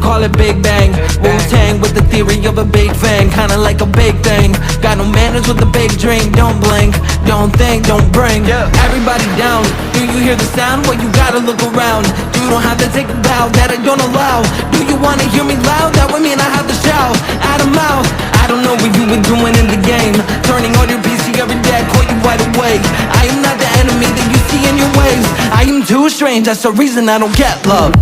call it Big Bang. Wu-Tang with the theory of a big fan, kinda like a big thing. Got no manners with a big dream. Don't blink, don't think, don't bring everybody down. Do you hear the sound? Well, you gotta look around. You don't have to take a bow, that I don't allow. Do you wanna hear me loud? That would mean I have to shout out of mouth. I don't know what you were doing in the game, turning on your PC every day, I caught you wide awake. I am not the enemy that you see in your ways. I am too strange, that's the reason I don't get love.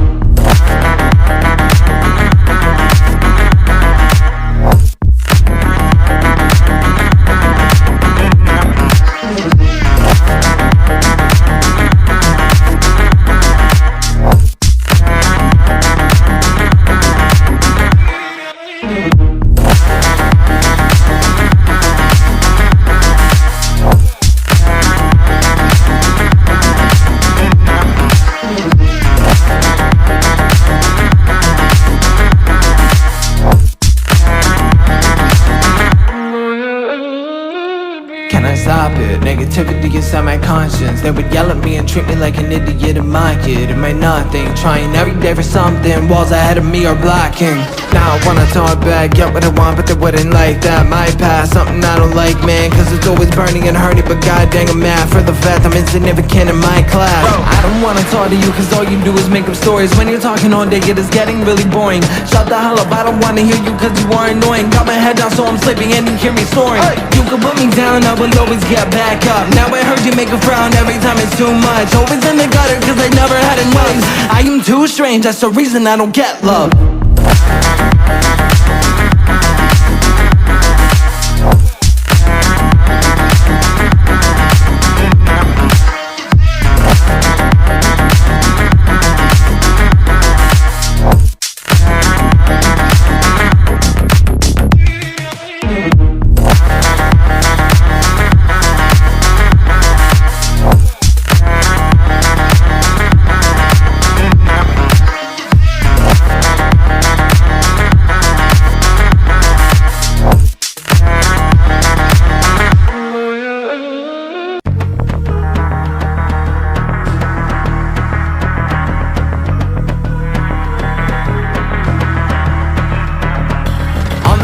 Can I stop it? Negativity inside my conscience. They would yell at me and treat me like an idiot and mock it. Am I nothing? Trying every day for something. Walls ahead of me are blocking. Now I wanna talk back, get what I want, but they wouldn't like that. My past, something I don't like, man, cause it's always burning and hurting. But god dang, I'm mad for the fact I'm insignificant in my class. I don't wanna talk to you cause all you do is make up stories. When you're talking all day, it is getting really boring. Shut the hell up, I don't wanna hear you cause you are annoying. Got my head down so I'm sleeping and you hear me snoring. You can put me down, I will always get back up. Now I heard you make a frown every time it's too much. Always in the gutter cause I never had it ways. I am too strange, that's the reason I don't get love.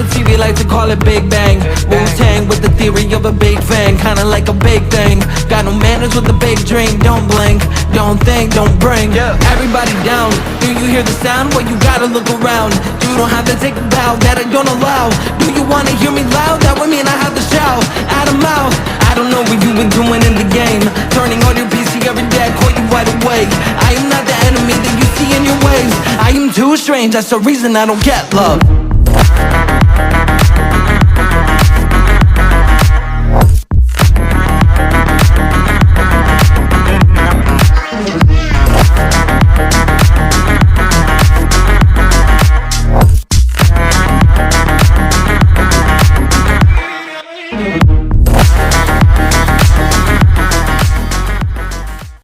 TV like to call it Big Bang. Wu-Tang with the theory of a big fan, kinda like a big thing. Got no manners with a big dream. Don't blink, don't think, don't bring everybody down. Do you hear the sound? Well, you gotta look around. You don't have to take a bow, that I don't allow. Do you wanna hear me loud? That would mean I have to shout out of mouth. I don't know what you were doing in the game, turning on your PC every day, I caught you wide awake. I am not the enemy that you see in your ways. I am too strange, that's the reason I don't get love.